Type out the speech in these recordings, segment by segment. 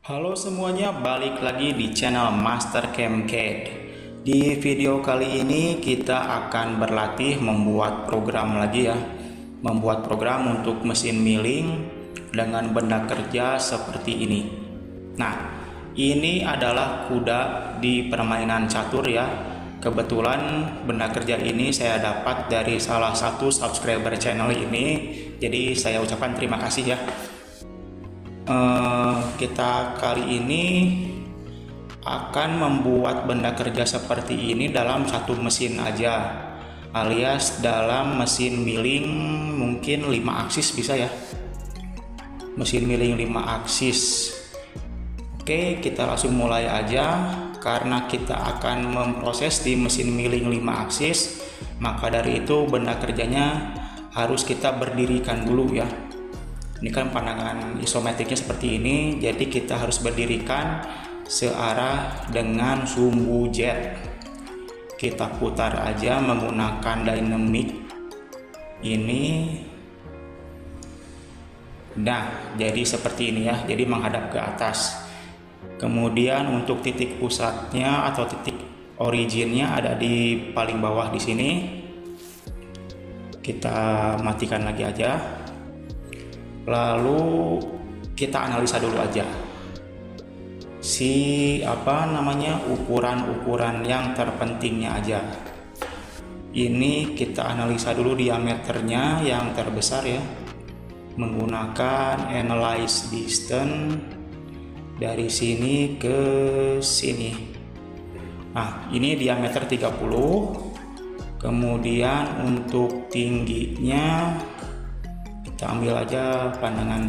Halo semuanya, balik lagi di channel Master CamCAD. Di video kali ini kita akan berlatih membuat program lagi ya. Membuat program untuk mesin milling dengan benda kerja seperti ini. Nah, ini adalah kuda di permainan catur ya. Kebetulan benda kerja ini saya dapat dari salah satu subscriber channel ini. Jadi saya ucapkan terima kasih ya. Kita kali ini akan membuat benda kerja seperti ini dalam satu mesin aja, alias dalam mesin milling mungkin 5 aksis bisa ya, mesin milling 5 aksis. Oke, kita langsung mulai aja. Karena kita akan memproses di mesin milling 5 aksis, maka dari itu benda kerjanya harus kita berdirikan dulu ya. Ini kan pandangan isometriknya seperti ini, jadi kita harus berdirikan searah dengan sumbu jet. Kita putar aja menggunakan dynamic ini. Nah, jadi seperti ini ya, jadi menghadap ke atas. Kemudian untuk titik pusatnya atau titik originnya ada di paling bawah di sini. Kita matikan lagi aja. Lalu kita analisa dulu aja ukuran-ukuran yang terpentingnya aja. Ini kita analisa dulu diameternya yang terbesar ya, menggunakan analyze distance dari sini ke sini. Nah, ini diameter 30. Kemudian untuk tingginya kita ambil aja pandangan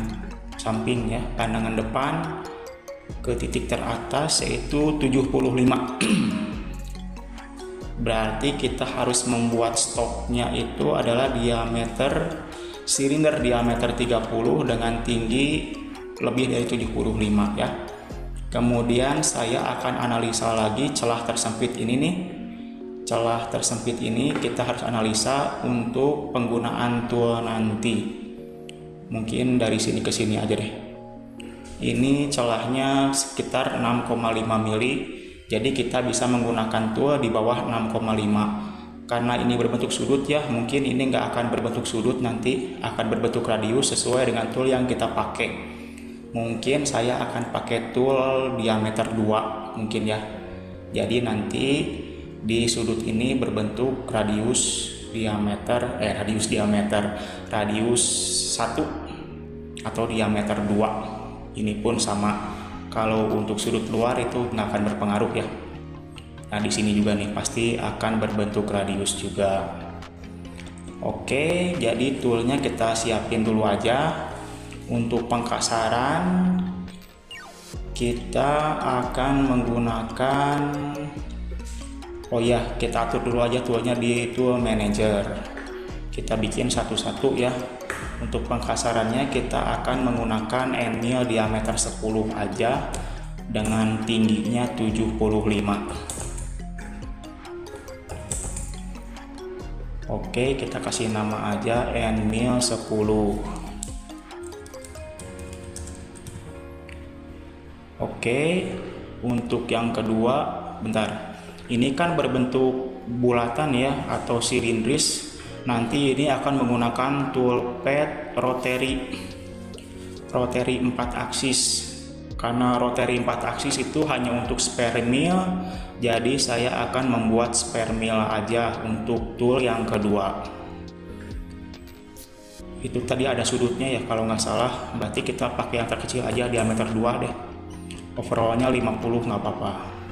samping ya, pandangan depan ke titik teratas yaitu 75. Berarti kita harus membuat stoknya itu adalah diameter silinder diameter 30 dengan tinggi lebih dari 75 ya. Kemudian saya akan analisa lagi celah tersempit ini nih. Celah tersempit ini kita harus analisa untuk penggunaan tool nanti. Mungkin dari sini ke sini aja deh. Ini celahnya sekitar 6,5 mili. Jadi kita bisa menggunakan tool di bawah 6,5. Karena ini berbentuk sudut ya, mungkin ini nggak akan berbentuk sudut, nanti akan berbentuk radius sesuai dengan tool yang kita pakai. Mungkin saya akan pakai tool diameter 2 mungkin ya. Jadi nanti di sudut ini berbentuk radius 1 atau diameter 2. Ini pun sama. Kalau untuk sudut luar itu nggak akan berpengaruh ya. Nah, di sini juga nih pasti akan berbentuk radius juga. Oke, jadi toolnya kita siapin dulu aja. Untuk pengkasaran kita akan menggunakan kita atur dulu aja toolnya di tool manager. Kita bikin satu-satu ya. Untuk pengkasarannya kita akan menggunakan end mill diameter 10 aja dengan tingginya 75. Oke, kita kasih nama aja end mill 10. Oke, untuk yang kedua, bentar. Ini kan berbentuk bulatan ya atau silindris. Nanti ini akan menggunakan tool pad rotary 4 aksis. Karena rotary 4 aksis itu hanya untuk spare mill, jadi saya akan membuat spare mill aja untuk tool yang kedua. Itu tadi ada sudutnya ya kalau nggak salah, berarti kita pakai yang terkecil aja, diameter 2 deh. Overallnya 50 nggak apa-apa.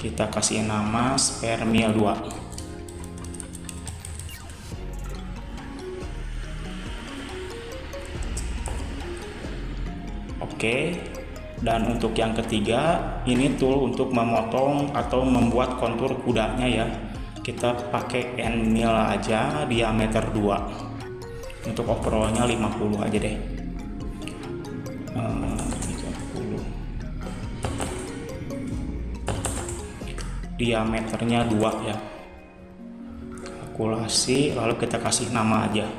Kita kasih nama spare mill 2. Oke, dan untuk yang ketiga ini tool untuk memotong atau membuat kontur kudanya ya. Kita pakai end mill aja diameter 2. Untuk overallnya 50 aja deh. 30. Diameternya 2 ya. Kalkulasi lalu kita kasih nama aja.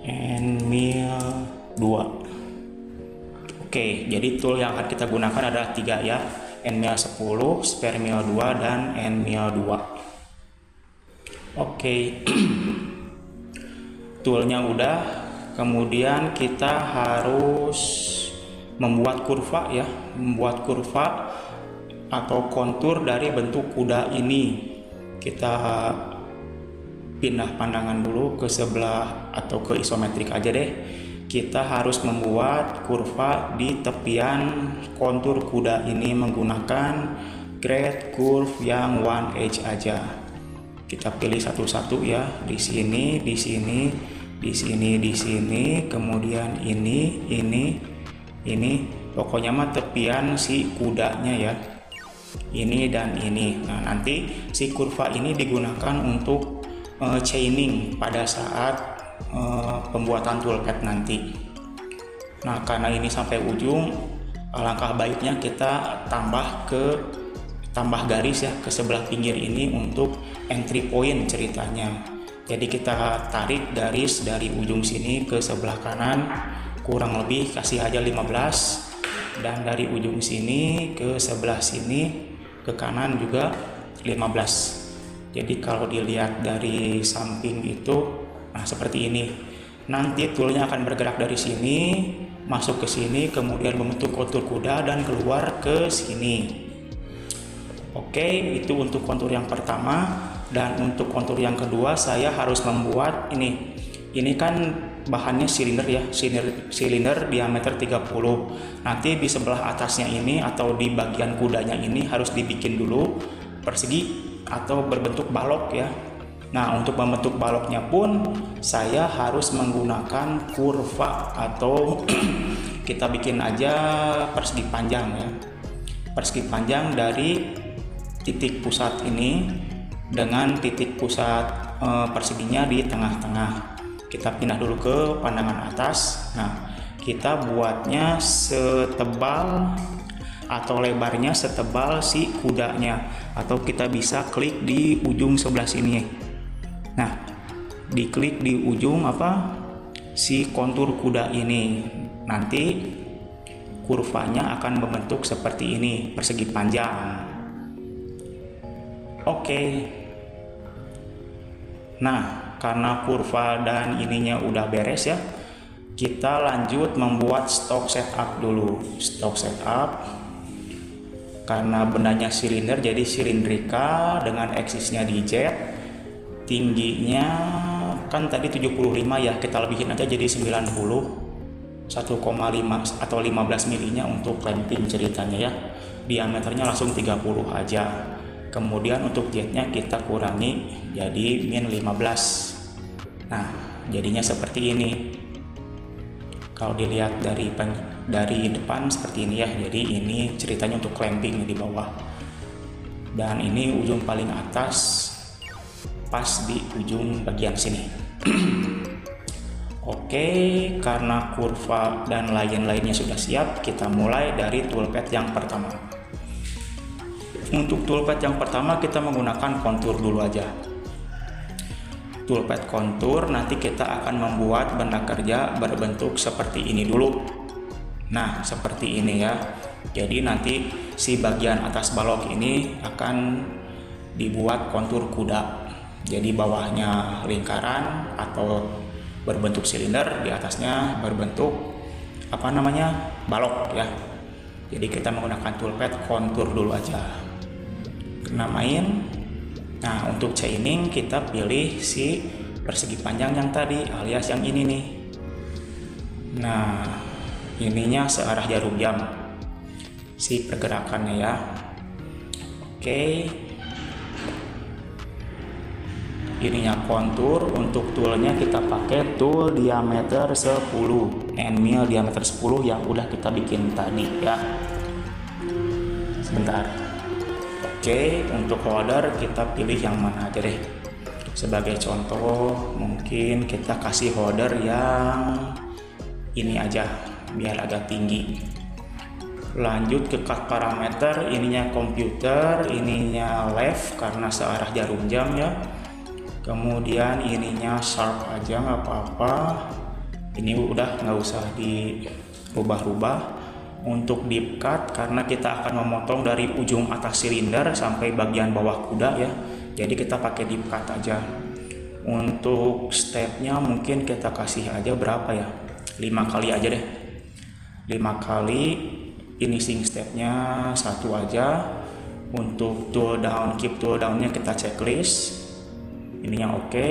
End mill 2. Oke, jadi tool yang akan kita gunakan ada 3 ya, NMIA 10, SpareMIA 2, dan NMIA 2. Oke, toolnya udah, kemudian kita harus membuat kurva ya, membuat kurva atau kontur dari bentuk kuda ini. Kita pindah pandangan dulu ke sebelah atau ke isometrik aja deh. Kita harus membuat kurva di tepian kontur kuda ini menggunakan grade curve yang 1H aja. Kita pilih satu-satu ya, di sini, di sini, di sini, di sini, kemudian ini, pokoknya mah tepian si kudanya ya, ini dan ini. Nah, nanti si kurva ini digunakan untuk chaining pada saat pembuatan toolpath nanti. Nah, karena ini sampai ujung, alangkah baiknya kita tambah garis ya ke sebelah pinggir ini untuk entry point ceritanya. Jadi kita tarik garis dari ujung sini ke sebelah kanan, kurang lebih kasih aja 15, dan dari ujung sini ke sebelah sini ke kanan juga 15. Jadi kalau dilihat dari samping itu, nah seperti ini. Nanti toolnya akan bergerak dari sini, masuk ke sini, kemudian membentuk kontur kuda dan keluar ke sini. Oke, itu untuk kontur yang pertama. Dan untuk kontur yang kedua, saya harus membuat ini. Ini kan bahannya silinder ya, silinder diameter 30. Nanti di sebelah atasnya ini atau di bagian kudanya ini harus dibikin dulu persegi atau berbentuk balok ya. Nah, untuk membentuk baloknya pun saya harus menggunakan kurva atau kita bikin aja persegi panjang ya. Persegi panjang dari titik pusat ini dengan titik pusat perseginya di tengah-tengah. Kita pindah dulu ke pandangan atas. Nah, kita buatnya setebal atau lebarnya setebal si kudanya, atau kita bisa klik di ujung sebelah sini. Nah, diklik di ujung si kontur kuda ini, nanti kurvanya akan membentuk seperti ini, persegi panjang. Oke. Nah, karena kurva dan ininya udah beres ya, kita lanjut membuat stock setup dulu. Stock setup, karena bendanya silinder jadi silindrika dengan eksisnya di Z. Tingginya kan tadi 75 ya, kita lebihin aja jadi 90, 1,5 atau 15 milinya untuk clamping ceritanya ya. Diameternya langsung 30 aja. Kemudian untuk jetnya kita kurangi jadi min 15. Nah, jadinya seperti ini. Kalau dilihat dari depan seperti ini ya. Jadi ini ceritanya untuk clamping di bawah. Dan ini ujung paling atas pas di ujung bagian sini. Oke, karena kurva dan lain-lainnya sudah siap, kita mulai dari toolpath yang pertama. Untuk toolpath yang pertama kita menggunakan kontur dulu aja. Toolpath kontur, nanti kita akan membuat benda kerja berbentuk seperti ini dulu. Nah, seperti ini ya. Jadi nanti si bagian atas balok ini akan dibuat kontur kuda. Jadi bawahnya lingkaran atau berbentuk silinder, di atasnya berbentuk balok ya. Jadi kita menggunakan toolpath kontur dulu aja. Namain. Nah, untuk chaining kita pilih si persegi panjang yang tadi alias yang ini nih. Nah, ininya searah jarum jam si pergerakannya ya. Oke, ininya kontur. Untuk toolnya kita pakai tool diameter 10, NMIA diameter 10 yang udah kita bikin tadi ya. Sebentar. Oke, untuk holder kita pilih yang mana aja deh. Sebagai contoh, mungkin kita kasih holder yang ini aja, biar agak tinggi. Lanjut ke cut parameter, ininya komputer, ininya left karena searah jarum jam ya. Kemudian ininya sharp aja, nggak apa-apa. Ini udah nggak usah dirubah-rubah. Untuk deep cut karena kita akan memotong dari ujung atas silinder sampai bagian bawah kuda ya, jadi kita pakai deep cut aja. Untuk stepnya mungkin kita kasih aja berapa ya, 5 kali aja deh, 5 kali. Finishing stepnya 1 aja. Untuk tool down, keep tool downnya kita checklist, ininya oke.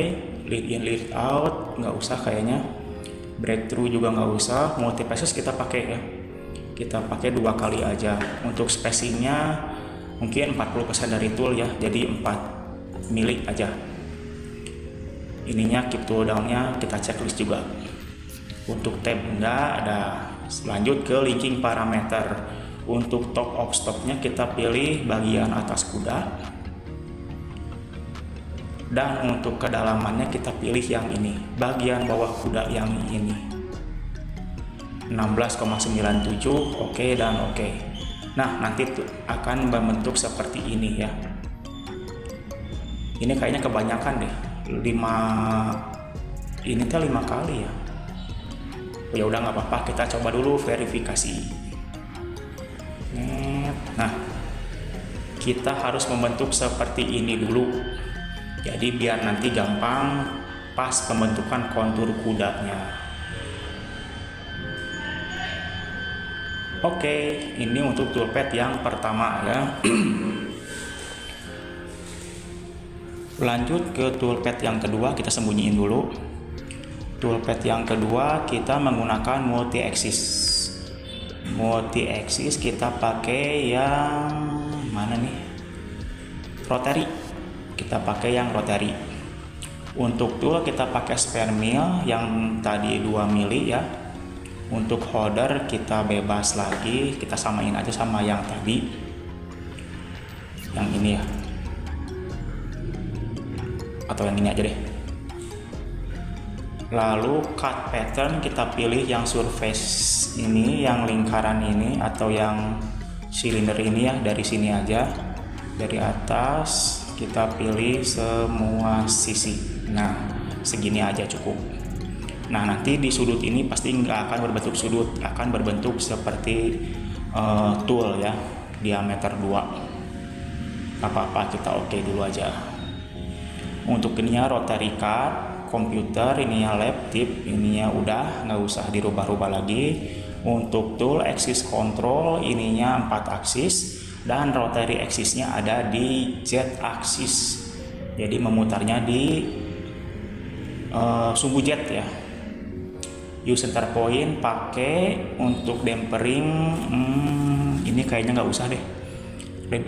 Lead in lead out nggak usah kayaknya, breakthrough juga nggak usah. Multi passes kita pakai ya, kita pakai 2 kali aja. Untuk spacingnya mungkin 40% dari tool ya, jadi 4 mili aja. Ininya keep tool downnya kita checklist juga. Untuk tab enggak ada. Lanjut ke linking parameter. Untuk top of stocknya kita pilih bagian atas kuda, dan untuk kedalamannya kita pilih yang ini, bagian bawah kuda yang ini, 16,97. Oke dan oke. Nah, nanti akan membentuk seperti ini ya. Ini kayaknya kebanyakan deh, 5 ini tuh 5 kali ya. Ya udah nggak apa-apa, kita coba dulu verifikasi. Nah, kita harus membentuk seperti ini dulu, jadi biar nanti gampang pas pembentukan kontur kudanya. Oke, ini untuk toolpad yang pertama ya. Lanjut ke toolpad yang kedua, kita sembunyiin dulu. Toolpad yang kedua kita menggunakan multi axis. Multi axis kita pakai yang mana nih? Rotary. Kita pakai yang rotary. Untuk tool kita pakai spare mill yang tadi 2 mili ya. Untuk holder kita bebas lagi, kita samain aja sama yang tadi. Yang ini ya. Atau yang ini aja deh. Lalu cut pattern kita pilih yang surface ini, yang lingkaran ini atau yang silinder ini ya, dari sini aja. Dari atas kita pilih semua sisi. Nah, segini aja cukup. Nah, nanti di sudut ini pasti nggak akan berbentuk sudut, akan berbentuk seperti tool ya, diameter 2. Apa-apa kita oke dulu aja. Untuk ininya rotary cut, komputer ininya lap tip, ininya udah nggak usah dirubah-rubah lagi. Untuk tool axis control ininya 4 aksis dan rotary axisnya ada di Z axis, jadi memutarnya di sumbu Z ya. Use center point pakai. Untuk dampering ini kayaknya nggak usah deh. Lead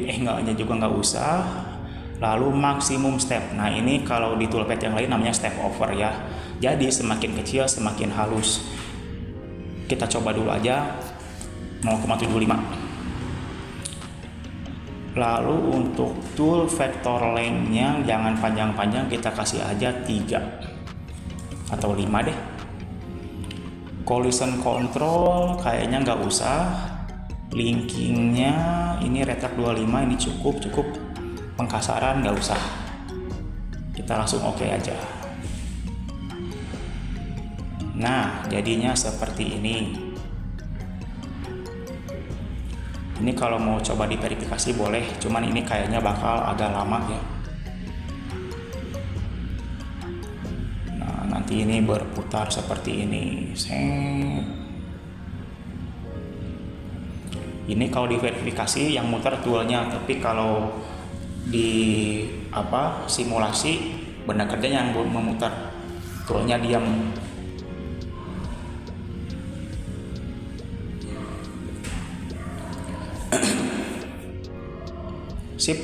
angle-nya juga nggak usah. Lalu maksimum step, nah ini kalau di toolpad yang lain namanya step over ya, jadi semakin kecil semakin halus. Kita coba dulu aja 0,75. Lalu untuk tool vector length-nya jangan panjang-panjang, kita kasih aja 3 atau 5 deh. Collision control kayaknya nggak usah. Linkingnya ini retract 25, ini cukup. Pengkasaran nggak usah, kita langsung oke aja. Nah, jadinya seperti ini. Ini kalau mau coba diverifikasi boleh, cuman ini kayaknya bakal agak lama ya. Nah, nanti ini berputar seperti ini. Ini kalau diverifikasi yang muter toolnya, tapi kalau di simulasi benda kerja yang memutar, toolnya diam. Sip.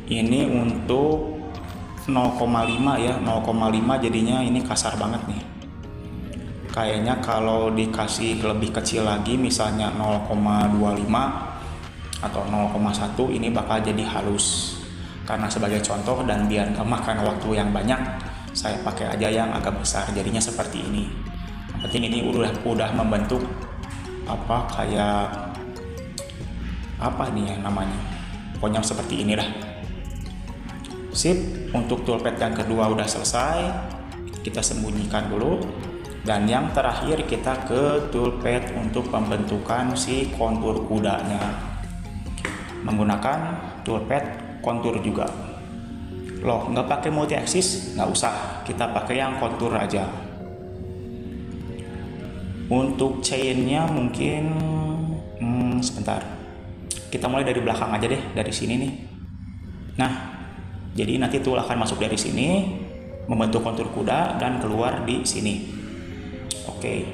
Ini untuk 0,5 ya, 0,5 jadinya ini kasar banget nih. Kayaknya kalau dikasih lebih kecil lagi, misalnya 0,25 atau 0,1, ini bakal jadi halus. Karena sebagai contoh dan biar gak makan waktu yang banyak, saya pakai aja yang agak besar, jadinya seperti ini. Yang penting ini udah membentuk kayak ini ya namanya, pokoknya seperti ini dah. Sip. Untuk toolpad yang kedua udah selesai, kita sembunyikan dulu. Dan yang terakhir kita ke toolpath untuk pembentukan si kontur kudanya menggunakan toolpath kontur juga. Loh, nggak pakai multi axis? Nggak usah, kita pakai yang kontur aja. Untuk chainnya mungkin sebentar, kita mulai dari belakang aja deh, dari sini nih. Nah, jadi nanti tool akan masuk dari sini, membentuk kontur kuda dan keluar di sini. Oke.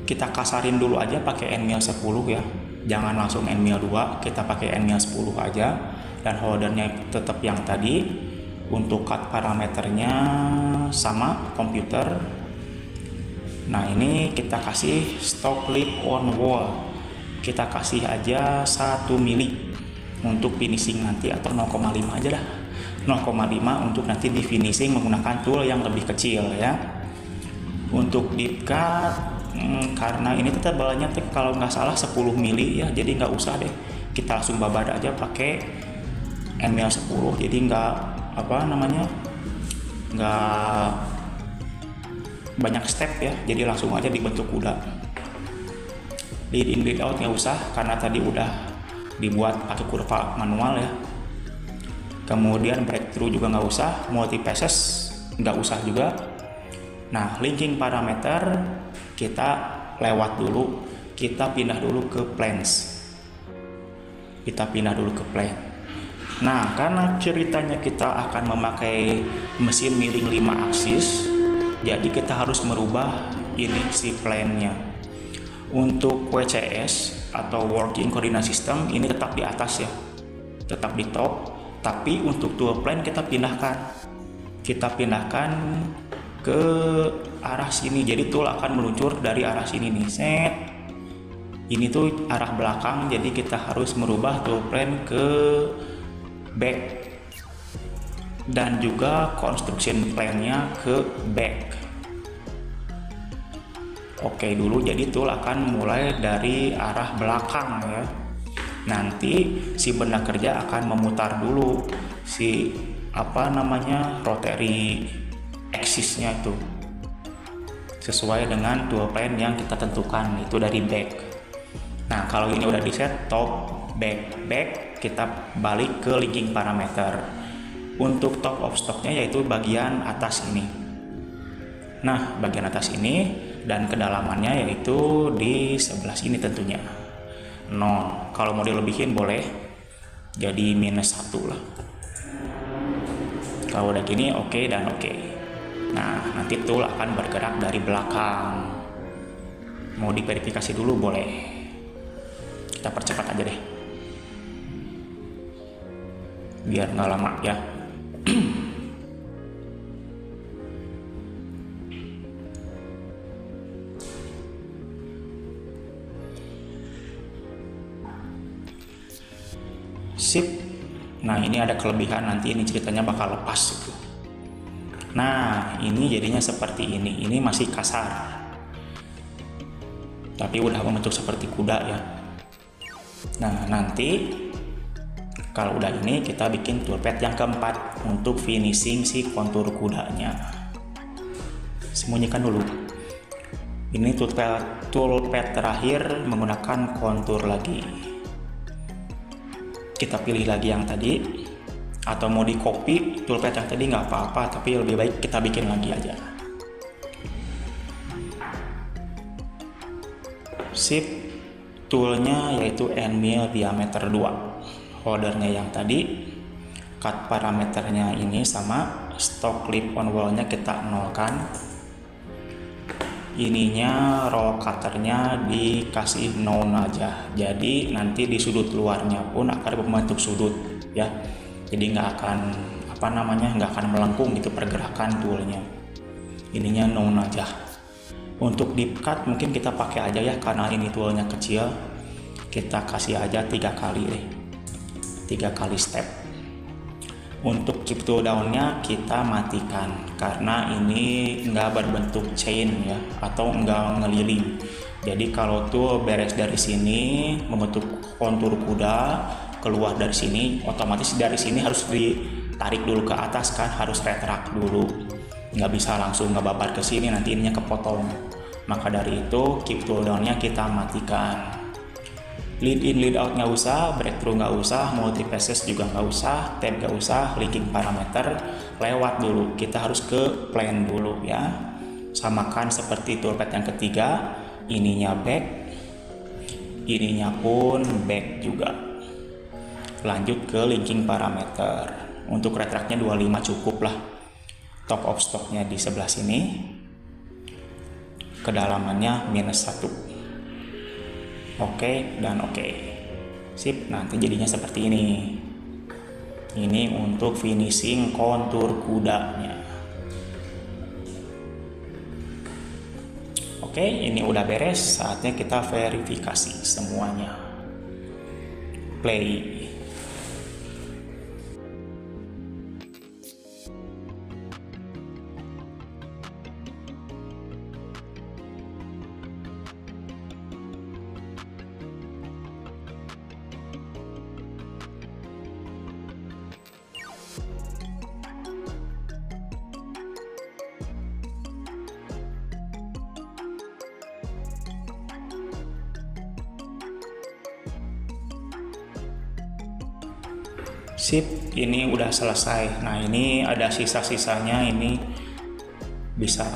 Kita kasarin dulu aja pakai Nmil 10 ya. Jangan langsung Nmil 2, kita pakai Nmil 10 aja. Dan holdernya tetap yang tadi. Untuk cut parameternya sama komputer. Nah, ini kita kasih stock clip on wall. Kita kasih aja 1 mili untuk finishing nanti, atau 0,5 aja dah. 0,5 untuk nanti di finishing menggunakan tool yang lebih kecil ya. Untuk deep cut karena ini tebalnya kalau nggak salah 10 mili ya, jadi nggak usah deh, kita langsung babat aja pakai Nmil 10, jadi nggak nggak banyak step ya, jadi langsung aja dibentuk kuda. Lead in lead out nggak usah karena tadi udah dibuat pakai kurva manual ya. Kemudian breakthrough juga nggak usah, multi passes nggak usah juga. Nah, linking parameter kita lewat dulu, kita pindah dulu ke planes. Kita pindah dulu ke plane. Nah, karena ceritanya kita akan memakai mesin miring 5 aksis, jadi kita harus merubah ini si plane-nya. Untuk WCS atau Working Coordinate System ini tetap di atas ya, tetap di top. Tapi untuk tool plane kita pindahkan ke arah sini. Jadi tool akan meluncur dari arah sini nih. Set. Ini tuh arah belakang, jadi kita harus merubah tool plane ke back. Dan juga construction plane-nya ke back. Oke dulu, jadi tool akan mulai dari arah belakang ya. Nanti si benda kerja akan memutar dulu si rotary axis-nya itu sesuai dengan tool plane yang kita tentukan, itu dari back. Nah, kalau ini udah di set top, back, kita balik ke linking parameter. Untuk top of stocknya yaitu bagian atas ini. Nah, bagian atas ini dan kedalamannya yaitu di sebelah sini tentunya. 0. Kalau mau dilebihin boleh jadi -1 lah. Kalau udah gini oke dan oke. Nah, nanti tool akan bergerak dari belakang. Mau diverifikasi dulu boleh. Kita percepat aja deh, biar nggak lama ya. Sip. Nah, ini ada kelebihan, nanti ini ceritanya bakal lepas gitu. Nah, ini jadinya seperti ini. Ini masih kasar, tapi udah membentuk seperti kuda ya. Nah, nanti kalau udah ini kita bikin toolpath yang keempat untuk finishing si kontur kudanya. Sembunyikan dulu. Ini toolpath terakhir menggunakan kontur lagi. Kita pilih lagi yang tadi, atau mau di copy toolpath yang tadi nggak apa-apa, tapi lebih baik kita bikin lagi aja. Sip. Toolnya yaitu Nmil diameter 2, holdernya yang tadi, cut parameternya ini sama, stock clip on wall nya kita nolkan, ininya roll cutternya dikasih known aja, jadi nanti di sudut luarnya pun akan membentuk sudut ya, jadi nggak akan nggak akan melengkung gitu pergerakan toolnya, ininya known aja. Untuk deep cut mungkin kita pakai aja ya, karena ini toolnya kecil, kita kasih aja 3 kali deh, 3 kali step. Untuk keep tool down-nya kita matikan karena ini nggak berbentuk chain ya, atau nggak ngeliling. Jadi kalau tool beres dari sini membentuk kontur kuda, keluar dari sini, otomatis dari sini harus tarik dulu ke atas kan, harus retract dulu, nggak bisa langsung ngebabat ke sini, nanti ininya kepotong. Maka dari itu keep tool down-nya kita matikan. Lead in lead out nggak usah, breakthrough nggak usah, multi passes juga nggak usah, tab nggak usah, linking parameter lewat dulu, kita harus ke plan dulu ya. Samakan seperti toolpath yang ketiga, ininya back, ininya pun back juga. Lanjut ke linking parameter. Untuk retract-nya 25 cukup lah. Top of stock-nya di sebelah sini. Kedalamannya -1. Oke dan oke. Sip, nanti jadinya seperti ini. Ini untuk finishing kontur kudanya. Oke, ini udah beres. Saatnya kita verifikasi semuanya. Play. Sip, ini udah selesai. Nah, ini ada sisa-sisanya, ini bisa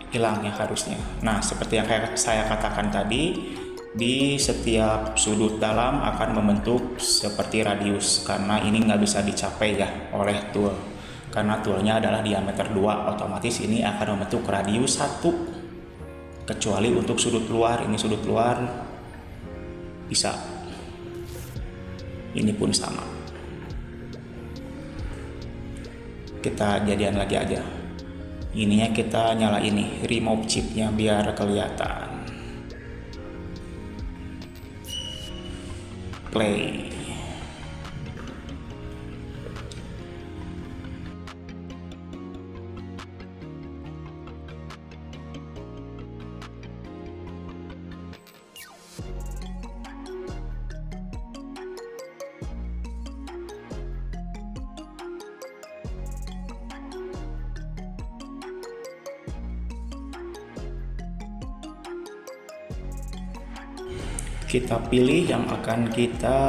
hilang ya harusnya. Nah, seperti yang saya katakan tadi, di setiap sudut dalam akan membentuk seperti radius, karena ini nggak bisa dicapai ya oleh tool. Karena toolnya adalah diameter 2, otomatis ini akan membentuk radius 1. Kecuali untuk sudut luar, ini sudut luar bisa. Ini pun sama. Kita jadian lagi aja. Ininya kita nyala ini, remove chipnya biar kelihatan. Play. Kita pilih yang akan kita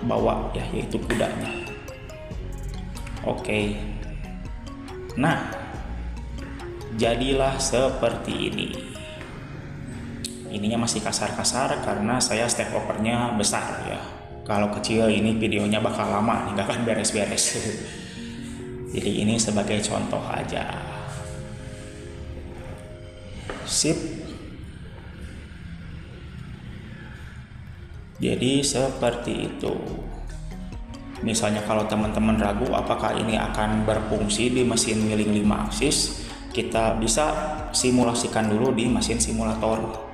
bawa ya, yaitu kudanya. Oke. Nah, jadilah seperti ini. Ininya masih kasar-kasar karena saya step overnya besar ya. Kalau kecil ini videonya bakal lama nih, nggak akan beres-beres. Jadi ini sebagai contoh aja. Sip. Jadi seperti itu. Misalnya kalau teman-teman ragu apakah ini akan berfungsi di mesin milling 5 aksis, kita bisa simulasikan dulu di mesin simulator.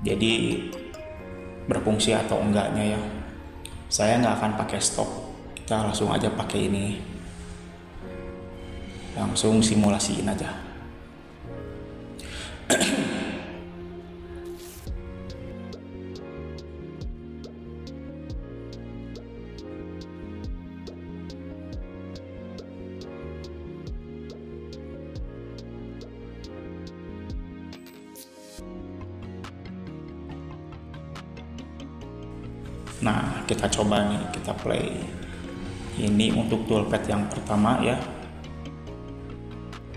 Jadi berfungsi atau enggaknya ya. Saya nggak akan pakai stok, kita langsung aja pakai ini. Langsung simulasiin aja. Nah, kita coba nih, kita play. Ini untuk toolpath yang pertama ya.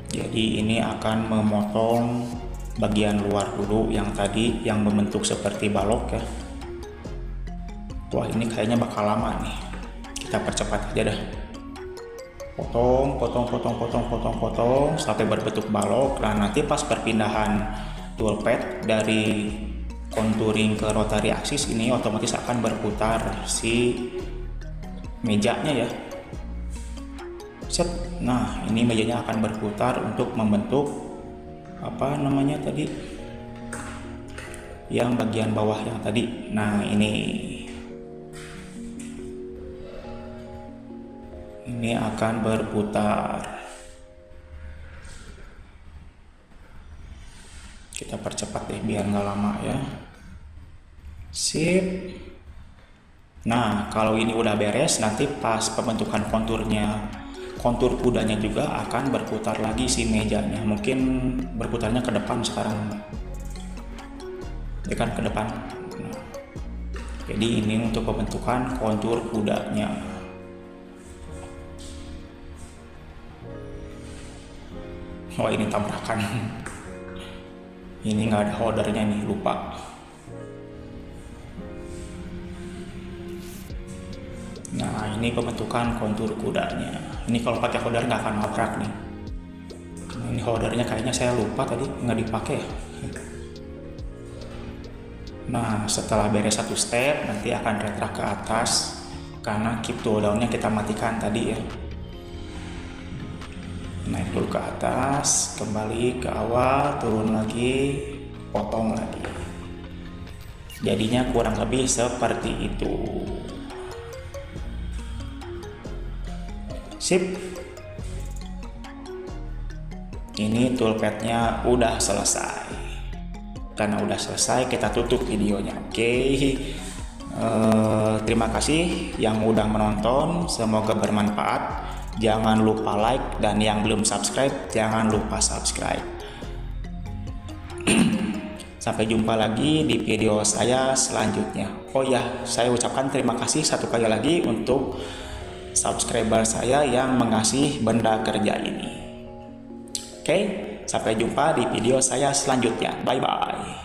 Jadi ini akan memotong bagian luar dulu yang tadi yang membentuk seperti balok ya. Wah, ini kayaknya bakal lama nih. Kita percepat aja dah. Potong sampai berbentuk balok. Nah, nanti pas perpindahan toolpath dari contouring ke rotary axis ini otomatis akan berputar si mejanya ya. Set. Nah, ini mejanya akan berputar untuk membentuk apa namanya tadi, yang bagian bawah yang tadi. Nah, ini akan berputar. Kita percepat deh biar nggak lama ya. Sip. Nah, kalau ini udah beres, nanti pas pembentukan kontur kudanya juga akan berputar lagi si mejanya. Mungkin berputarnya ke depan sekarang, ya kan, ke depan. Nah, jadi ini untuk pembentukan kontur kudanya. Oh, ini tabrakan. Ini nggak ada holdernya nih, lupa. Nah, ini pembentukan kontur kudanya. Ini kalau pakai holder nggak akan nabrak nih. Nah, ini holdernya kayaknya saya lupa tadi nggak dipakai ya. Nah, setelah beres satu step, nanti akan retrak ke atas karena keep tool down-nya kita matikan tadi ya. Naik dulu ke atas, kembali ke awal, turun lagi, potong lagi. Jadinya kurang lebih seperti itu. Sip. Ini toolpad-nya udah selesai. Karena udah selesai, kita tutup videonya. Oke. Terima kasih yang udah menonton, semoga bermanfaat. Jangan lupa like, dan yang belum subscribe jangan lupa subscribe. Sampai jumpa lagi di video saya selanjutnya. Oh ya, saya ucapkan terima kasih satu kali lagi untuk subscriber saya yang mengasih benda kerja ini. Oke, sampai jumpa di video saya selanjutnya. Bye bye.